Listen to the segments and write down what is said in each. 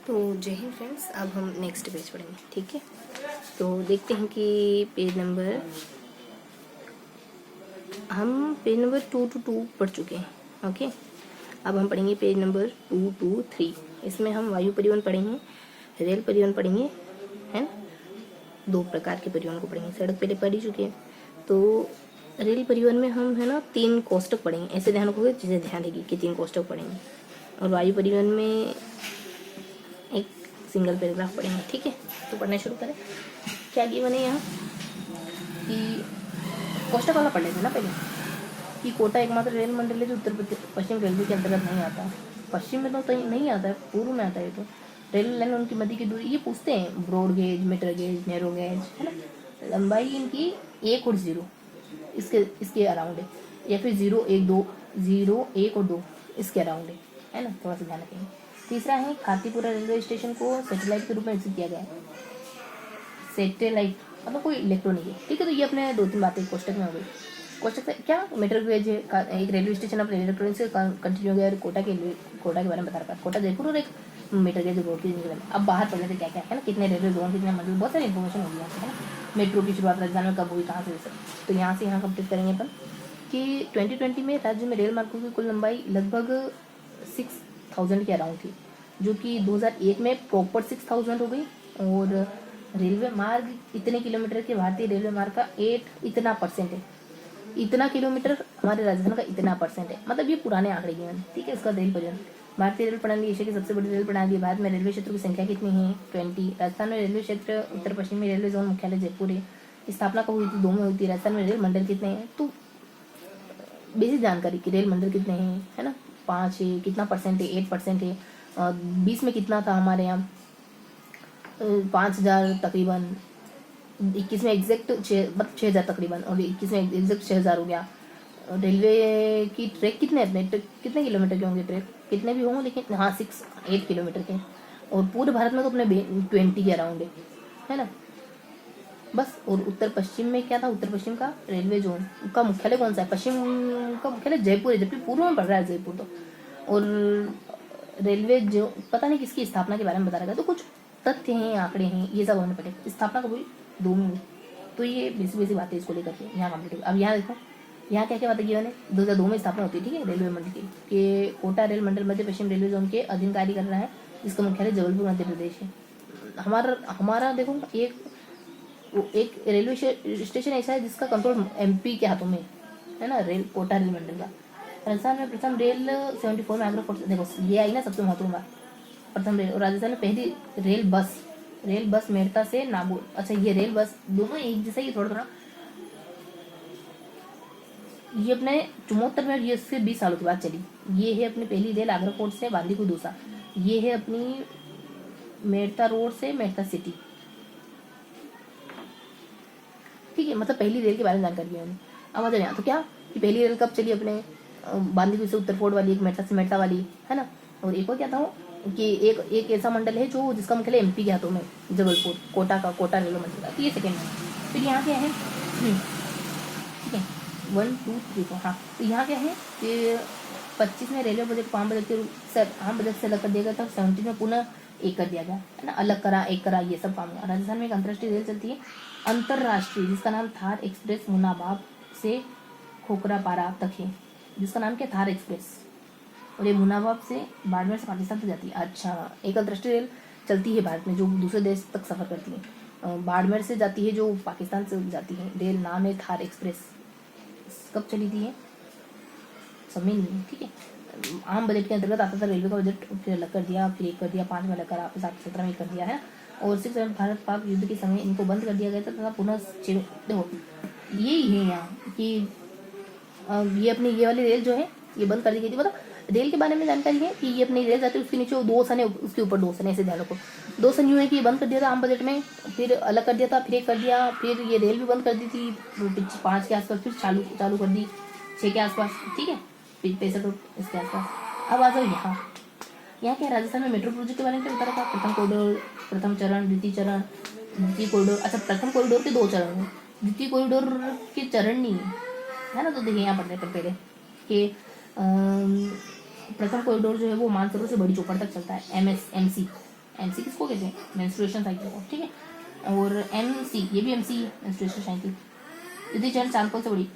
तो जय हिंद फ्रेंड्स, अब हम नेक्स्ट पेज पढ़ेंगे। ठीक है, तो देखते हैं कि पेज नंबर हम पेज नंबर 2 पढ़ चुके हैं। ओके, अब हम पढ़ेंगे पेज नंबर 223। इसमें हम वायु परिवहन पढ़ेंगे, रेल परिवहन पढ़ेंगे, है ना। दो प्रकार के परिवहन को पढ़ेंगे। सड़क पहले पढ़ ही चुके हैं। तो रेल परिवहन में हम है ना 3 कोष्टक पढ़ेंगे। ऐसे ध्यान रखोगे, चीज़ें ध्यान देगी कि 3 कोष्टक पढ़ेंगे। और वायु परिवहन में एक सिंगल पैराग्राफ पढ़ेंगे। ठीक है, तो पढ़ना शुरू करें। क्या किए मैंने यहाँ कि कोष्टक वाला पढ़ लेते ना पहले, कि कोटा एकमात्र रेल मंडल है जो उत्तर पश्चिम रेलवे के अंतर्गत नहीं आता। पश्चिम में तो नहीं आता है, पूर्व में आता है। तो रेल लाइन उनकी मध्य की दूरी ये पूछते हैं, broad gauge, metre gauge, narrow gauge, है ना। लंबाई इनकी 1 और 0 इसके अराउंड है, या फिर 0, 1, 2, 0, 1 और 2 इसके अराउंड है ना। थोड़ा सा ध्यान रखेंगे। तीसरा है, खातीपुरा रेलवे स्टेशन को सैटेलाइट के रूप में विकसित किया गया है। सैटेलाइट मतलब कोई इलेक्ट्रॉनिक है। ठीक है, तो ये अपने 2-3 बातें कोष्टक में हो गई। कोष्टक से क्या, मीटर गेज है, एक रेलवे स्टेशन अपने इलेक्ट्रॉनिक से कंटिन्यू हो गया। कोटा के बारे में बता रखा है। कोटा जयपुर और एक मीटर गेज रोड की। अब बाहर पढ़ने से क्या क्या है ना, कितने रेलवे जोन, कितने मंडल, बहुत सारी इन्फॉर्मेशन होगी यहाँ से, है ना। मेट्रो की शुरुआत राजधानी में कब हुई, कहाँ से, तो यहाँ से यहाँ कंप्लीट करेंगे अपन कि 2020 में राज्य में रेल मार्गों की कुल लंबाई लगभग 6000 के अराउंड थी, जो कि 2001 में प्रॉपर 6000 हो गई। और रेलवे मार्ग इतने किलोमीटर के भारतीय रेलवे मार्ग का 8 इतना % है। इतना किलोमीटर हमारे राजस्थान का इतना % है, मतलब ये पुराने आंकड़े की हैं। ठीक है, इसका रेल परिवहन। भारतीय रेल प्रणाली एशिया की सबसे बड़ी रेल प्रणाली है। भारत में रेलवे क्षेत्र की संख्या कितनी है, 20। राजस्थान में रेलवे क्षेत्र उत्तर पश्चिमी रेलवे जोन मुख्यालय जयपुर है। स्थापना कब हुई थी, 2 में हुई थी। राजस्थान में रेल मंडल कितने हैं, तो बेसिक जानकारी की रेल मंडल कितने हैं, है ना। 5 है, कितना % है, 8% है। 20 में कितना था हमारे यहाँ, 5000 तकरीबन। 21 में एग्जैक्ट 6000 तकरीबन, और 21 में एग्जैक्ट 6000 हो गया। रेलवे की ट्रैक कितने अपने कितने किलोमीटर के होंगे, ट्रैक कितने भी होंगे, लेकिन हाँ 8 किलोमीटर के। और पूरे भारत में तो अपने 20 के अराउंड है ना, बस। और उत्तर पश्चिम में क्या था, उत्तर पश्चिम का रेलवे जोन का मुख्यालय कौन सा है, पश्चिम का मुख्यालय जयपुर है, जबकि पूर्व में पड़ रहा है जयपुर तो। और रेलवे जो पता नहीं किसकी स्थापना के बारे में बता रहा है, तो कुछ तथ्य हैं, आंकड़े हैं, ये सब होने पड़े। स्थापना कब हुई, 2 में हुई। तो ये बेसिक बातें इसको लेकर के यहाँ कम्प्लीट हुई। अब यहाँ देखो, यहाँ क्या क्या बातें की मैंने, 2002 में स्थापना होती है। ठीक है, रेलवे मंडल की कि कोटा रेल मंडल मध्य पश्चिम रेलवे जोन के अधीन कार्य कर रहा है, जिसका मुख्यालय जबलपुर मध्य प्रदेश है। हमारा देखो, एक रेलवे स्टेशन ऐसा है जिसका कंट्रोल MP के हाथों में है ना, रेल कोटा रेल मंडल का। राजस्थान में प्रथम रेल 74 में आगरा फोर्ट, देखो ये आई ना सबसे महत्वपूर्ण बात, प्रथम रेल। और राजस्थान में पहली रेल बस मेड़ता से नागौर। अच्छा, ये रेल बस दोनों एक जैसा ही, थोड़ा ये अपने 74 में, ये इससे 20 सालों के बाद चली। ये है अपनी पहली रेल आगरा फोर्ट से बांदीकुई दूसा। ये है अपनी मेड़ता रोड से मेड़ता सिटी। ठीक है, मतलब पहली रेल के बारे में जानकारी है। अब आ जाए यहाँ, तो क्या कि पहली रेल कब चली, अपने बांदीकुई से उत्तर फोर्ट वाली, एक मेड़ता से मेड़ता वाली, है ना। और एक और क्या था कि एक ऐसा मंडल है जो जिसका मुख्यालय MP के हाथों में, जबलपुर, कोटा रेलवे मंडल का। तो ये सेकेंड है। फिर यहाँ क्या है, ठीक है, 1, 2, 3, 4, हाँ। तो यहाँ क्या है कि 25 में रेलवे बजट को आम बजट के आम बजट से अलग कर दिया गया था। 17 में पुनः एक कर दिया गया, है ना, अलग करा, एक करा, ये सब काम हुआ। राजस्थान में एक अंतर्राष्ट्रीय रेल चलती है, अंतर्राष्ट्रीय, जिसका नाम थार एक्सप्रेस मुनाबाव से खोखरापारा तक है, जिसका नाम क्या, थार एक्सप्रेस। और ये मुनाबाव से बाड़मेर से पाकिस्तान तक जाती है। अच्छा, एक अंतर्राष्ट्रीय रेल चलती है भारत में जो दूसरे देश तक सफ़र करती है। बाड़मेर से जाती है, जो पाकिस्तान से जाती है। रेल नाम है थार एक्सप्रेस। कब चली थी ये, समय नहीं है। ठीक है, आम बजट के अंतर्गत आता था रेलवे का बजट, फिर अलग कर दिया, फिर एक कर दिया, 5 में अलग करा, फिर 17 में कर दिया, है। और 6 भारत पाक युद्ध के समय इनको बंद कर दिया गया था तथा पुनः देखो यही है यहाँ कि ये अपनी ये वाली रेल जो है ये बंद कर दी गई थी। मतलब रेल के बारे में जानकारी है कि ये अपनी रेल जाती है, उसके नीचे 2 सन है, उसके ऊपर 2 सन, ऐसे ध्यान रखो। 2 सन यूँ है कि ये बंद कर दिया था आम बजट में, फिर अलग कर दिया था, फिर एक कर दिया, फिर ये रेल भी बंद कर दी थी 5 के आसपास, फिर चालू कर दी 6 के आसपास। ठीक है, फिर 65 इसके आसपास। अब आ जाओ यहाँ क्या है, राजस्थान में मेट्रो प्रोजेक्ट के बारे में क्या बता रखा, प्रथम कॉरिडोर, प्रथम चरण, द्वितीय चरण, द्वितीय कॉरिडोर। अच्छा, प्रथम कॉरिडोर के 2 चरण हैं, द्वितीय कॉरिडोर के चरण नहीं है ना। तो देखिए यहाँ पढ़ते पहले कि प्रथम कॉरिडोर जो है वो मानसरोवर से बड़ी चौपड़ तक चलता है, MC किसको कहते हैं, मेंस्ट्रुएशन साइकिल को, ठीक है। और MC ये भी MC है, मेंस्ट्रुएशन साइकिल। युधिचरण चांदपोल से बड़ी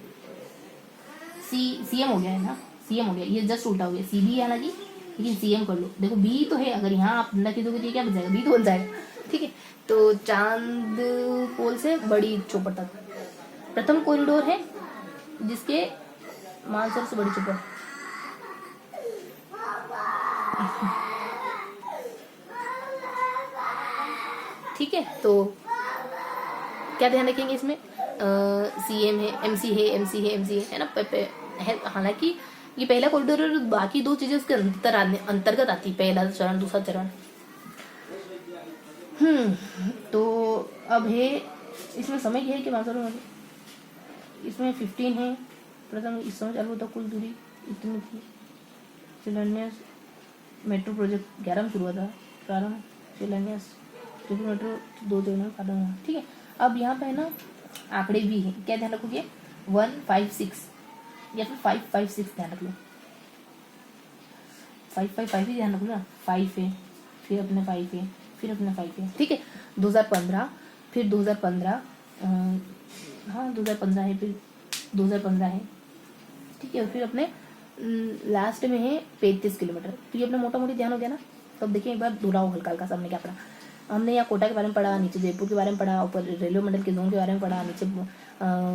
CM हो गया है ना, CM हो गया, ये जस्ट उल्टा हो गया, CB है हालांकि, लेकिन CM कर लो। देखो B तो है, अगर यहाँ आप न कीधोगे तो क्या बन जाएगा, B तो बन जाएगा, ठीक है। तो चांद पोल से बड़ी चौपड़ तक प्रथम कॉरिडोर है जिसके मानसरोवर से बड़ी चौपड़। ठीक है, तो क्या ध्यान रखेंगे इसमें, CM है, MC है, MC है, MC है ना। हालांकि ये पहला कॉरिडोर और बाकी दो चीजें उसके अंतर्गत आती, पहला चरण दूसरा चरण। तो अब है इसमें समय क्या है कि मानसरोवर इसमें 15 है। प्रथम इस समय चालू होता, कुल दूरी इतनी थी। शिलान्यास मेट्रो प्रोजेक्ट 11 में शुरू हुआ था, प्रारंभ शिलान्यास जयपुर मेट्रो 2 में खत्म हुआ, ठीक है। अब यहाँ पे है ना आंकड़े भी हैं, क्या ध्यान रखोगे, 156 या फिर 556 ध्यान रख लो, 555 ही ध्यान रखो ना, 5 है, फिर अपने 5 है, फिर अपने 5 है, ठीक है। 2015, फिर 2015, हाँ 2015 है, फिर 2015 है, ठीक है। फिर अपने लास्ट में है 35 किलोमीटर। तो ये अपना मोटा मोटी ध्यान हो गया ना। तो अब देखिए एक बार दोहराओ हल्का हल्का सा हमने क्या पढ़ा। हमने यहाँ कोटा के बारे में पढ़ा, नीचे जयपुर के बारे में पढ़ा, ऊपर रेलवे मंडल के जोन के बारे में पढ़ा, नीचे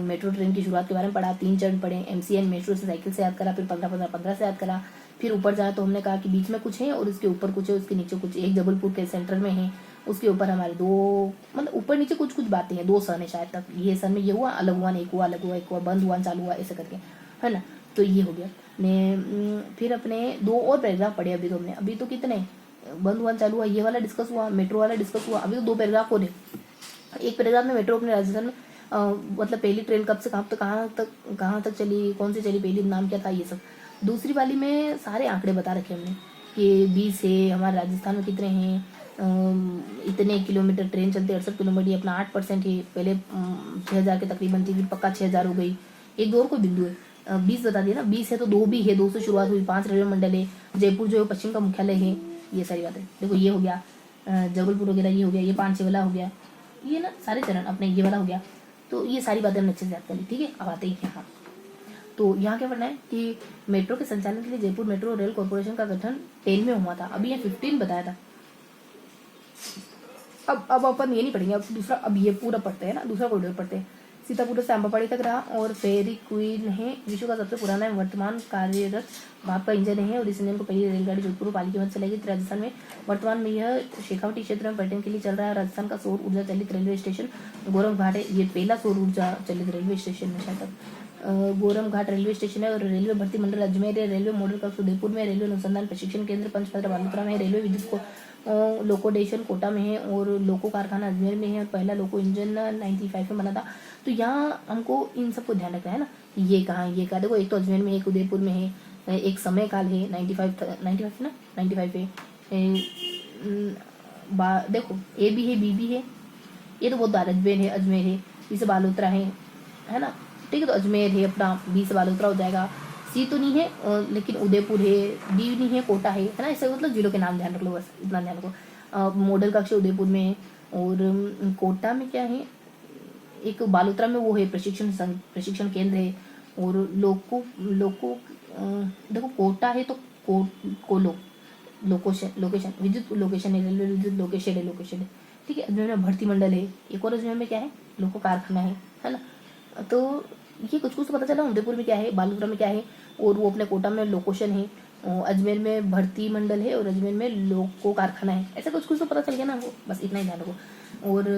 मेट्रो ट्रेन की शुरुआत के बारे में पढ़ा, 3 चरण पढ़े, MCN मेट्रो से साइकिल से याद करा, फिर 15 से याद करा। फिर ऊपर जाए तो हमने कहा कि बीच में कुछ है और उसके ऊपर कुछ है, उसके नीचे कुछ, एक जबलपुर के सेंटर में है, उसके ऊपर हमारे 2 मतलब ऊपर नीचे कुछ कुछ बातें हैं, 2 सन है शायद तक, ये सन में ये हुआ, अलग हुआ, एक हुआ, अलग हुआ, एक हुआ, बंद हुआ, चालू हुआ, ऐसे करके, है ना। तो ये हो गया ने। फिर अपने 2 और पैराग्राफ पढ़े अभी तो हमने, अभी तो कितने, बंद हुआ चालू हुआ ये वाला डिस्कस हुआ, मेट्रो वाला डिस्कस हुआ, अभी तो 2 पैराग्राफ हो रहे। एक पैराग्राफ में मेट्रो अपने राजस्थान में मतलब पहली ट्रेन कब से कहाँ तक चली, कौन सी चली पहली, नाम क्या था, ये सब। दूसरी वाली में सारे आंकड़े बता रखे हमने कि 20 है, हमारे राजस्थान में कितने हैं, इतने किलोमीटर ट्रेन चलती है, 68 किलोमीटर, अपना 8% है, पहले 6000 के तकरीबन थी, फिर पक्का 6000 हो गई। एक 2 और कोई बिंदु है, 20 बता दिया ना, 20 है तो 2 भी है, 2 से शुरुआत हुई, 5 रेलवे मंडल है, जयपुर जो है पश्चिम का मुख्यालय है, ये सारी बातें। देखो ये हो गया, जबलपुर वगैरह ये हो गया, ये 5-6 वाला हो गया, ये ना सारे चरण अपने ये वाला हो गया। तो ये सारी बातें हमने अच्छे से याद कर ली, ठीक है। अब आते ही यहाँ, तो यहाँ क्या पढ़ना है कि मेट्रो के संचालन के लिए जयपुर मेट्रो रेल कॉर्पोरेशन का गठन 10 में हुआ था, अभी यहाँ 15 बताया था। अब अपन ये नहीं पढ़ेंगे, अब दूसरा, अब ये पूरा पढ़ते हैं ना, दूसरा कॉरिडोर पढ़ते हैं। सीतापुर से अम्बापाड़ी तक रहा और फेरी क्वीन है, विश्व का सबसे पुराना वर्तमान कार्यरत भाप का इंजन है और इस इंजन को पहली रेलगाड़ी जोधपुर पाली की मदद चलाई गई। राजस्थान में वर्तमान में यह शेखावटी क्षेत्र में पर्यटन के लिए चल रहा है। राजस्थान का सौर ऊर्जा चलित रेलवे स्टेशन गोरम घाट है, ये पहला सौर ऊर्जा चलित रेलवे स्टेशन है शायद तक। गोरम घाट रेलवे स्टेशन है और रेलवे भर्ती मंडल अजमेर है, रेलवे मॉडल कक्ष उदयपुर में, रेलवे अनुसंधान प्रशिक्षण केंद्र पंचतंत्र बालोतरा में, रेलवे विद्युत को लोकोडेशन कोटा में है और लोको कारखाना अजमेर में है और पहला लोको इंजन 95 में बना था। तो यहाँ हमको इन सबको ध्यान रखना है ना, ये कहाँ ये कहाँ। देखो एक तो अजमेर में, एक उदयपुर में है, एक समय काल है 95 ना, 95 है। देखो A भी है, B भी है, ये तो बहुत अजमेर है, B से बालोतरा है ना, ठीक है। तो अजमेर है अपना, B से बालोतरा हो जाएगा, C तो नहीं है लेकिन उदयपुर है, D नहीं है, कोटा है ना। ऐसे मतलब जिलों के नाम ध्यान रख लो, बस इतना ध्यान रखो। मॉडल कक्ष उदयपुर में है और कोटा में क्या है, एक बालोतरा में वो है प्रशिक्षण केंद्र है और लोको देखो कोटा है तो लोकेशन विद्युत लोकेशन है, रेलवे विद्युत लोकेशन है, ठीक है। अजमेर में भर्ती मंडल है, एक और अजमेर में क्या है, लोको कारखाना है ना। तो ये कुछ तो पता चला। उदयपुर में क्या है, बालोतरा में क्या है, और वो अपने कोटा में लोकेशन है, अजमेर में भर्ती मंडल है और अजमेर में लोको कारखाना है। ऐसा कुछ तो पता चल गया ना वो, बस इतना ही ध्यान रखो। और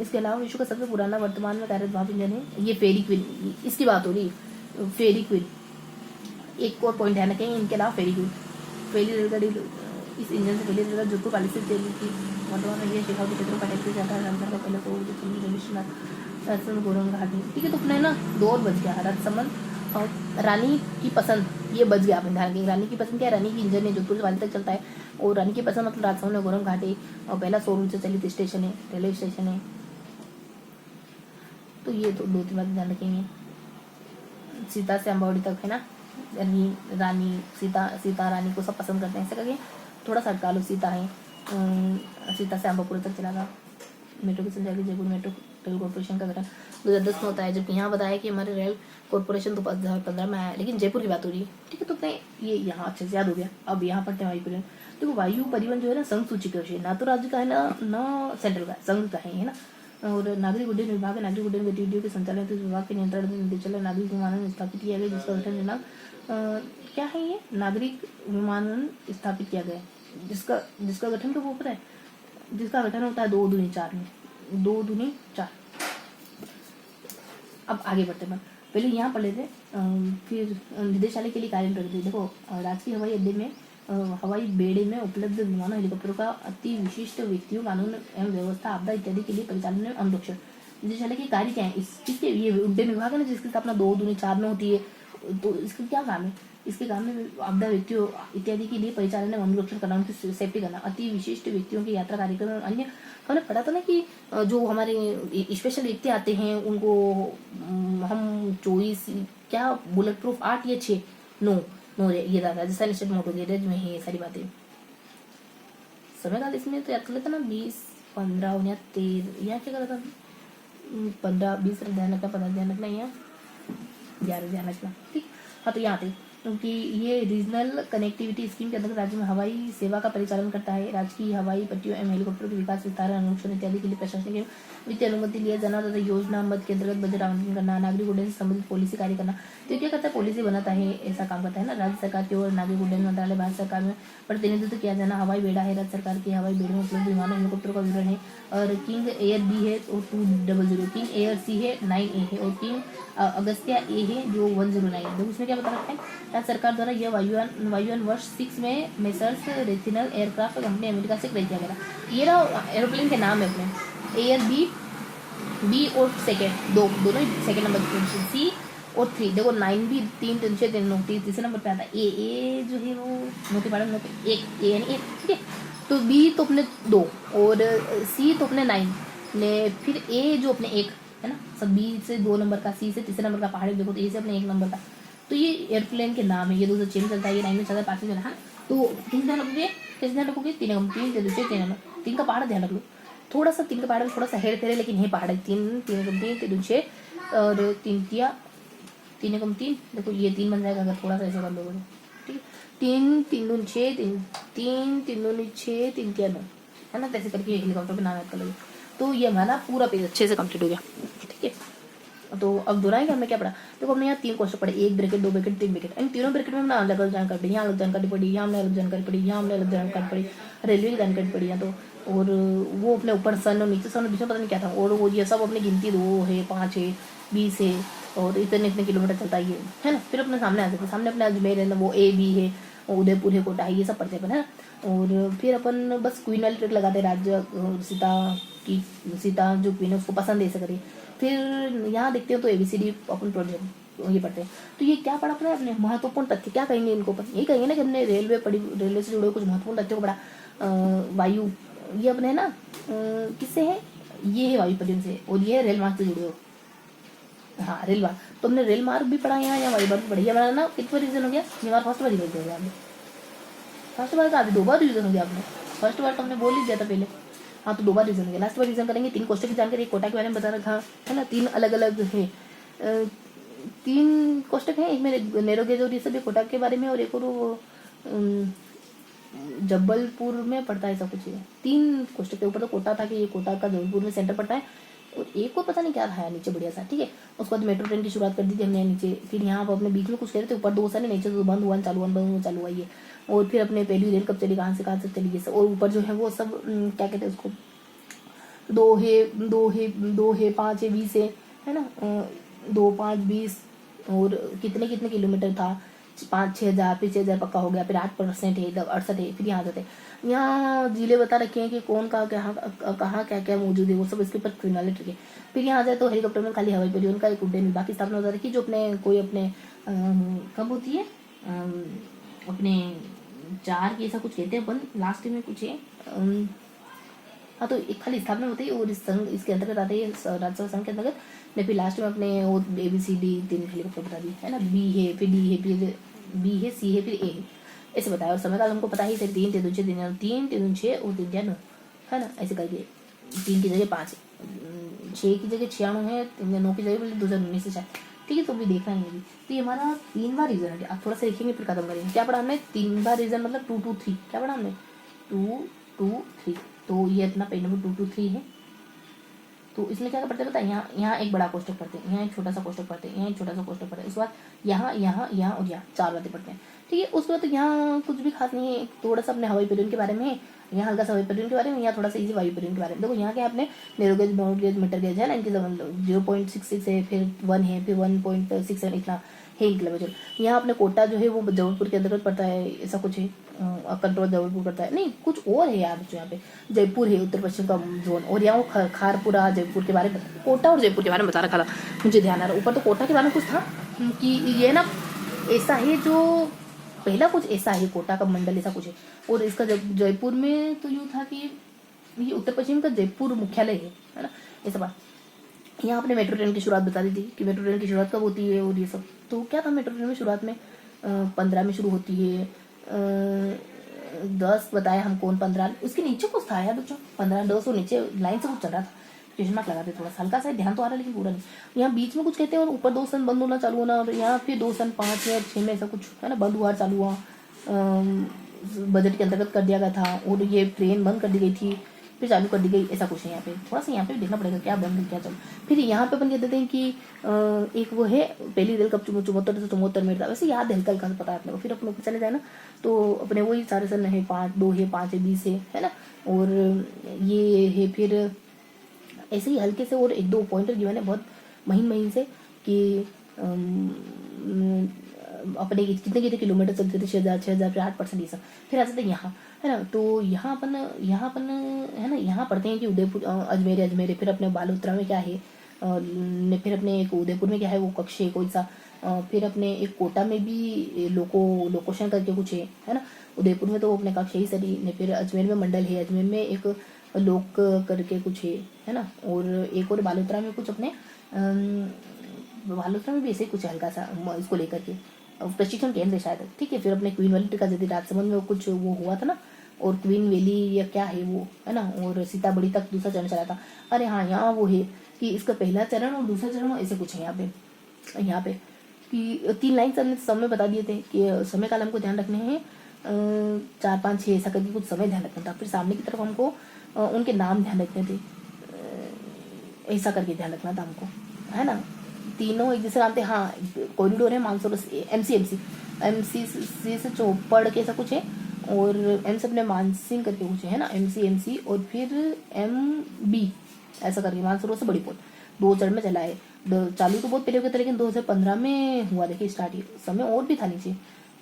इसके अलावा विश्व का सबसे पुराना वर्तमान में कार्यरत भाप इंजन है, ये फेरी क्वीन, इसकी बात हो रही, फेरी क्वीन। एक और पॉइंट ध्यान रखेंगे इनके अलावा, फेरी क्वीन पहली रेलगाड़ी इस इंजन से पहले रेलगाड़ी जोधपुर पाली से चली थी। वर्तमान में ये शेखावटी क्षेत्र का टैक्सी जाता है, राजस्थान का पहले तो राजस्थान गोरम घाट है, ठीक है। तो अपने ना 2 और बच गया, राजसमंद और रानी की पसंद, ये बच गया अपने ध्यान रखेंगे। रानी की पसंद क्या है, रानी की इंजन है, जोधपुर से पाली तक चलता है और रानी की पसंद मतलब राजसमंद में गोरम घाट है और पहला सौर ऊर्जा चलित स्टेशन है, रेलवे स्टेशन है। तो ये तो 2-3 बातें ध्यान रखेंगे। सीता से अम्बावड़ी तक है ना, रानी सीता रानी को सब पसंद करते हैं, ऐसे करके थोड़ा सा हटका लो। सीता है सीता से अम्बापुर तक चला था। मेट्रो की संख्या की जयपुर मेट्रो रेल कॉर्पोरेशन का गठन 2010 में होता है, जबकि यहाँ बताया कि हमारे रेल कॉर्पोरेशन तो 2015 में आया है, लेकिन जयपुर की बात हो रही है। ठीक है, तो अपने ये यहाँ अच्छे से याद हो गया। अब यहाँ पढ़ते हैं वायु परिवहन। देखो वायु परिवहन जो है ना संघ सूची का विषय, ना तो राज्य का है ना सेंट्रल का है, संघ का है ना। और नागरिक उड्डयन विभाग है, नागरिक उड्डयन गतिविधियों के संचालन तो इस विभाग के नियंत्रण में निर्देशालय नागरिक विमानन स्थापित किया गया, जिसका गठन दिनांक क्या है, ये नागरिक विमानन स्थापित किया गया, जिसका गठन तो वो पता है, जिसका गठन होता है 2 दूनी 4 में, 2 दूनी 4। अब आगे बढ़ते हैं, पहले यहाँ पढ़ लेते, फिर निदेशालय के लिए कार्य करते। देखो राजकीय हवाई अड्डे में हवाई बेड़े में उपलब्ध विमानों हेलीकॉप्टरों का अति विशिष्ट व्यक्तियों कानून एवं व्यवस्था आपदा इत्यादि के लिए परिचालन एवं अनुरक्षण। निदेशालय के कार्य क्या है, इसके ये उड्डयन विभाग है ना, जिसकी स्थापना 2 दूनी 4 में होती है। तो इसका क्या काम है, इसके काम में आपदा व्यक्तियों इत्यादि के लिए परिचालन एवं अनुरक्षण करना, उनकी सेफ्टी करना, अति विशिष्ट व्यक्तियों की यात्रा कार्यक्रम और अन्य। हमने पढ़ा था ना कि जो हमारे स्पेशल व्यक्ति आते हैं उनको हम 24 क्या बुलेट प्रूफ 8 या 6 9 ये राजस्थान स्टेट मोटो गैरेज में है ये सारी बातें। समय काल इसमें तो याद कर लेता ना 20 15 या 13 या क्या करा था 15 20 ध्यान रखना, 15 ध्यान रखना, या 11 ध्यान रखना। ठीक, हाँ तो यहाँ थे क्योंकि ये रीजनल कनेक्टिविटी स्कीम के अंतर्गत राज्य में हवाई सेवा का परिचालन करता है। राज्य की हवाई पट्टियों एवं हेलीकॉप्टर के विकास विस्तार अनुरक्षण इत्यादि के लिए प्रशासनिक एवं वित्तीय अनुमति लिया जाना तथा योजना मद के अंतर्गत बजट आवंटन करना, नागरिक उड्डयन से संबंधित पॉलिसी कार्य करना। तो क्या करता है, पॉलिसी बनाता है, ऐसा काम करता है ना। राज्य सरकार की ओर नागरिक उड्डयन मंत्रालय, भारत सरकार में प्रतिनिधित्व किया जाना। हवाई बेड़ा है, राज्य सरकार के हवाई बेड़े में उपलब्ध विमानों हेलीकॉप्टर का विवरण है। और किंग एयर बी है और 200, किंग एयर सी है 9A है, और किंग अगस्त्या ए है जो 109 है। तो उसमें क्या बता रखा है, राज्य सरकार द्वारा यह वायुयान वर्ष 6 में मेसर्स रेथिनल एयरक्राफ्ट कंपनी अमेरिका से क्रय किया गया। ये ना एरोप्लेन के नाम है अपने, एयर बी और सेकेंड दोनों ही सेकेंड नंबर, सी और 3। देखो 9 भी 3 3 6 3 तीसरे नंबर पे आता है। ए जो है वो नोटी पाड़ा नोटी 1 ए यानी 1, ठीक है। तो बी तो अपने 2 और सी तो अपने 9 ने, फिर ए जो अपने 1 है ना, सब बी से 2 नंबर का, सी से तीसरे नंबर का पहाड़, देखो तो ए से अपने 1 नंबर का। तो ये एयरप्लेन के नाम है, ये 2 से चेंज चलता है, ये 9 में चलता है, 5 में चलता है। तो किस ध्यान रखोगे, किस ध्यान रखोगे, 3 से दूसरे 3 का पहाड़ ध्यान रख लो। थोड़ा सा 3 का पहाड़ में थोड़ा सा हेर फेरे, लेकिन ये पहाड़ है 3 दूसरे और 3 कम 3, देखो ये 3 बन जाएगा अगर थोड़ा सा ऐसे कर लोगे, ठीक है। 3 3 दूनी 6 3 दूनी 6 3 3 9 है ना, ऐसे करके हेलीकॉप्टर पे नाम याद कर लोगे। तो ये हमारा पूरा पेज अच्छे से कंप्लीट हो गया, ठीक है। तो अब दोहराएंगे, हमने क्या पढ़ा, देखो हमने यहाँ 3 क्वेश्चन पढ़े, 1 ब्रैकेट 2 ब्रैकेट 3 ब्रैकेट, इन तीनों ब्रैकेट में हमने अलग अलग जानकारी पढ़ी, यहाँ अलग जानकारी पढ़ी, यहाँ हमने अलग जानकारी पढ़ी, यहाँ हमने अलग जानकारी पढ़ी, रेलवे की जानकारी पढ़ी है। तो और वो अपने ऊपर सन और नीचे सन और बीच में पता नहीं क्या था, और वो ये सब अपनी गिनती 2 है 5 है 20 है और इतने किलोमीटर चलता है ना। फिर अपने सामने आ जाते, सामने अपने अजमेर है ना, वो A B है, उदयपुर है, कोटा है, ये सब पढ़ते अपन है ना। और फिर अपन बस क्वीन वाली ट्रिक लगाते, राज्य सीता जो क्वीन है उसको पसंद ऐसे करिए। फिर यहाँ देखते हो तो ABCD अपन प्रोजेक्ट ये पढ़ते हैं। तो ये क्या पढ़ा अपने महत्वपूर्ण तथ्य क्या कहेंगे इनको अपन, यही कहेंगे ना कि हमने रेलवे पढ़ी, रेलवे से जुड़े कुछ महत्वपूर्ण तथ्यों को पढ़ा। वायु ये अपने है ना किससे है, ये है वायु परिवहन से, और ये है रेल मार्ग से जुड़े हो। हाँ रेल मार्ग, तो हमने रेल मार्ग भी पढ़ा यहाँ, वायु मार्ग भी पढ़ी। हमारा ना कितना रिविजन हो गया, हमारा फर्स्ट बार रिविजन हो गया, आपने फर्स्ट बार का अभी 2 बार रिविजन हो गया आपने, फर्स्ट बार तो हमने बोल ही दिया था पहले। हाँ तो 2 बार रिविजन हो गया, लास्ट बार रिविजन करेंगे। 3 क्वेश्चन की जानकारी, कोटा के बारे में बता रखा है ना, 3 अलग अलग है, 3 क्वेश्चन है, एक में नैरोगेज और ये सब कोटा के बारे में, और एक और जबलपुर में पड़ता है, ऐसा कुछ है। 3 क्वेश्चन के ऊपर तो कोटा था कि ये कोटा का जबलपुर में सेंटर पड़ता है, और एक को पता नहीं क्या था नीचे बढ़िया सा, ठीक है। उसके बाद मेट्रो ट्रेन की शुरुआत कर दी थी हमने नीचे, फिर यहाँ पर अपने बीच में कुछ कह रहे थे, ऊपर 2 साल नीचे तो बंद हुआ चालू हुआ ये, और फिर अपने पहली रेल कब चली, कहाँ से चली ये सब, और ऊपर जो है वो सब क्या कहते हैं उसको, 2 है 5 है 20 है ना, 2 5 20 और कितने किलोमीटर था, 5-6 हज़ार, फिर 6 हज़ार पक्का हो गया, फिर 8% है, 68 है, फिर यहाँ जाते हैं। यहाँ जिले बता रखे हैं कि कौन कहाँ क्या क्या मौजूद है, वो सब इसके ऊपर क्रिमिनलिटी है। फिर यहाँ जाए तो हेलीकॉप्टर में खाली हवाई परिवहन का एक उड्डयन विभाग की स्थापना होता रखी, जो अपने कोई अपने कब होती है, अपने 4 की ऐसा कुछ कहते हैं अपन, लास्ट में कुछ है। हाँ तो एक खाली स्थापना होती है, और इस संघ इसके अंतर्गत आते हैं, राज्य संघ के अंतर्गत। फिर लास्ट में अपने वो ABCD 3 हेलीकॉप्टर बता दी है ना, B है, फिर D है, फिर B है, C है, फिर A है। ऐसे बताया। और समय काल हमको पता ही, 3 3 दूनी 6 3 3 3 6 और 3 9, है ना, ऐसे करके 3 की जगह 5 है, 6 की जगह 96 है, 9 की जगह 2019 से शायद, ठीक है। तो भी देखना है, तो ये हमारा 3 बार रीजन है। आप थोड़ा सा देखेंगे फिर खत्म करेंगे। क्या पढ़ा हमने? 3 बार रीजन मतलब 2 2 3। क्या पढ़ा हमने? 2 2 3। तो ये अपना पेज नंबर 2 2 3 है। तो इसमें क्या पढ़ते हैं पता है? यहाँ एक बड़ा कोष्टक पढ़ते हैं, यहाँ एक छोटा सा कोष्टक पढ़ते हैं, यहाँ एक छोटा सा कोष्टक पढ़ते हैं, उसके बाद यहाँ यहाँ यहाँ और यहाँ 4 बातें पढ़ते हैं, ठीक है। उसके बाद तो यहाँ कुछ भी खास नहीं है, थोड़ा सा अपने हवाई परिवहन के बारे में है, यहाँ हल्का सा हवाई परिवहन के बारे में, यहाँ थोड़ा सा इजी वायु परिवहन के बारे में। देखो यहाँ क्या अपने narrow gauge, broad gauge, metre gauge है ना, इनके 0.66 है, फिर 1 है, फिर 1.67 इतना है किलोमीटर। यहाँ अपने कोटा जो है वो जबलपुर के अंतर्गत पड़ता है, ऐसा कुछ है, कंट्रोल जबलपुर करता है, नहीं कुछ और है यार बच्चों। यहाँ पे जयपुर है उत्तर पश्चिम का जोन, और यहाँ वो खारपुरा जयपुर के बारे में, कोटा और जयपुर के बारे में बता रखा था, मुझे ध्यान आ रहा। ऊपर तो कोटा के बारे में कुछ था कि ये ना ऐसा है, जो पहला कुछ ऐसा है, कोटा का मंडल ऐसा कुछ है। और इसका जयपुर में तो यूँ था कि ये उत्तर पश्चिम का जयपुर मुख्यालय है ना, ऐसा बात। यहाँ आपने मेट्रो ट्रेन की शुरुआत बता दी थी कि मेट्रो ट्रेन की शुरुआत कब होती है और ये सब। तो क्या था मेट्रो ट्रेन में शुरुआत में 15 में शुरू होती है, 10 बताया हम, कौन 15, उसके नीचे कुछ था यार बच्चों, 15 10 और नीचे लाइन से कुछ चल रहा था, क्वेश्चन मार्क लगाते थोड़ा सा, हल्का सा ध्यान तो आ रहा है लेकिन पूरा नहीं। यहाँ बीच में कुछ कहते हैं और ऊपर 2 सन बंद होना चालू होना, और यहाँ फिर 2 सन 5 या 6 में ऐसा कुछ है ना, बंद हुआ चालू हुआ, बजट के अंतर्गत कर दिया गया था, और ये ट्रेन बंद कर दी गई थी फिर चालू कर दी गई, ऐसा कुछ है। यहाँ पे थोड़ा सा यहाँ पे देखना पड़ेगा क्या बंद क्या चल। फिर यहाँ पे अपन कह देते हैं कि एक वो है पहली रेल कब 74 से 74 में था, वैसे याद है हल्का हल्का पता है अपने को। फिर अपने ऊपर चले जाए ना तो अपने वही सारे सन है, 5 2 है, 5 है, 20 है ना, और ये है फिर ऐसे ही हल्के से और 1 2 पॉइंटर गिवन है बहुत महीन महीन से कि अपने कितने कितने किलोमीटर चलते थे, 6000 6000 फिर 8% ये सब। फिर आ जाते हैं यहाँ, है ना। तो यहाँ अपन है ना, यहाँ पढ़ते हैं कि उदयपुर अजमेर अजमेर, फिर अपने बालोतरा में क्या है, फिर अपने एक उदयपुर में क्या है वो कक्ष है कोई सा, फिर अपने एक कोटा में भी लोकोशन करके कुछ है ना। उदयपुर में तो अपने कक्ष ही सरी ने, फिर अजमेर में मंडल है, अजमेर में एक लोक करके कुछ है ना, और एक और बालोतरा में कुछ अपने बालोतरा में भी ऐसे कुछ हल्का सा इसको लेकर के प्रशिक्षण केंद्र शायद, ठीक है। फिर अपने क्वीन वैली का यदि राजसमंद में कुछ वो हुआ था ना, और क्वीन वैली या क्या है वो है ना, और सीताबड़ी तक दूसरा चरण चला था। अरे हाँ, यहाँ वो है कि इसका पहला चरण और दूसरा चरण ऐसे कुछ है यहाँ पे कि 3 लाइन समय बता दिए थे कि समय काल हमको ध्यान रखने हैं, 4 5 6 ऐसा करके कुछ समय ध्यान रखना था। फिर सामने की तरफ हमको उनके नाम ध्यान रखने थे, ऐसा करके ध्यान रखना था हमको, है ना। तीनों एक दूसरे नाम थे, हाँ कॉरिडोर है मानसरोवर एमसी से चौपड़ के ऐसा कुछ है, और एम से अपने मानसिंह करके कुछ है ना, एमसी और फिर MB ऐसा करके मानसरोवर से बड़ी पोल 2 चरण में चला है। चालू तो बहुत पहले हुआ था लेकिन 2015 में हुआ, देखिए स्टार्ट, समय और भी था नीचे,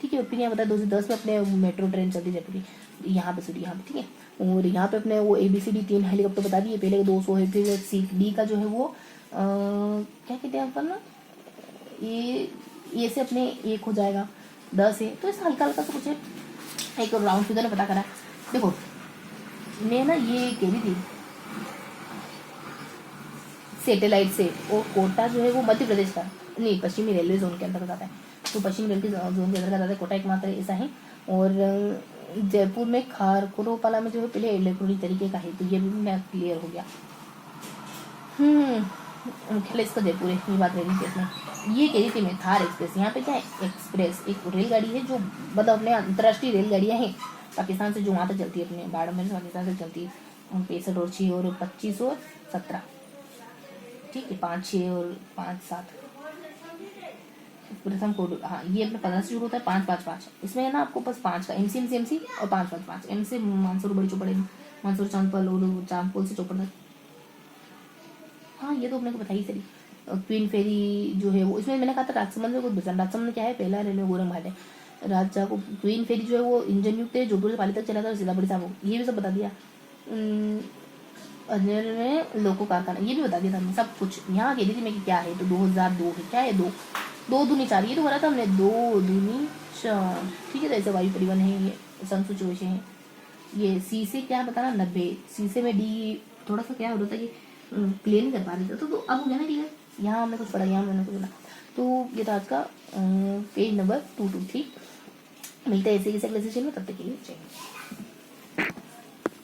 ठीक है। फिर यहाँ बताया 2010 में अपने मेट्रो ट्रेन चलती जयपुर यहाँ पे यहाँ पे, ठीक है। और यहाँ पे अपने वो ABCD 3 हेलीकॉप्टर बता दिए, पहले 200 है, फिर CD का जो है वो क्या कहते हैं अपन ना, ये से अपने 1 हो जाएगा, 10 है, तो इसका हल्का हल्का सा कुछ है, एक राउंड फिगर में पता करा। देखो मैं ना ये कह रही थी सैटेलाइट से, और कोटा जो है वो मध्य प्रदेश का नहीं, पश्चिमी रेलवे जोन के अंतर्गत आता है, तो पश्चिमी रेलवे जोन के अंतर्गत आता है कोटा एकमात्र ऐसा है। और जयपुर में खारकोरोपाला में जो है पहले इलेक्ट्रॉनिक तरीके का है, तो ये भी मैं क्लियर हो गया। मुख्यालय इसका जयपुर है, ये बात रही थी इसमें। ये कह रही थी मैं थार एक्सप्रेस, यहाँ पे क्या है एक्सप्रेस एक रेलगाड़ी है जो मतलब अपने अंतर्राष्ट्रीय रेलगाड़ियाँ हैं पाकिस्तान से, जो वहाँ तक चलती है, अपने बाड़मेर से पाकिस्तान से चलती है, 65 और 6 और 25 और 17, ठीक है, 5 6 और 5 7 प्रथम कोड, हाँ ये अपने 15 से शुरू होता है, 5 5 5, इसमें है ना आपको बस 5 का MC और 5 5 5, M से मानसरोवर बड़ी चौपड़, मानसरोवर चांदपल और चांदपोल से चौपड़ तक, हाँ ये तो अपने को बताई सही। क्वीन फेरी जो है वो, इसमें मैंने कहा था राजसमंद में कुछ बचा, राजसमंद में क्या है, पहला रेलवे गोरंघाट है, राजा को क्वीन फेरी जो है वो इंजन युक्त है, जोधपुर से पाली तक चला था, सीताबड़ी साहब ये भी सब बता दिया। अजमेर में लोको कारखाना ये भी बता दिया था हमने सब कुछ। यहाँ कह रही थी मैं कि क्या है, तो 2002 है, क्या है 2 2 दूनी 4, ये तो बोला था हमने 2 दूनी 4, ठीक है। तो ऐसे वायु परिवहन है, ये संसूचोष है, ये C से क्या बताना 90, C से में D थोड़ा सा क्या हो रहा था कि क्लियर नहीं कर पा रहे थे, तो अब हो गया ना क्लियर। यहाँ हमने कुछ पढ़ा, यहाँ हमने कुछ बोला। तो ये था आज का पेज नंबर 223। मिलते हैं ऐसे ही अगले सेशन में, तब तक के लिए जय हिंद।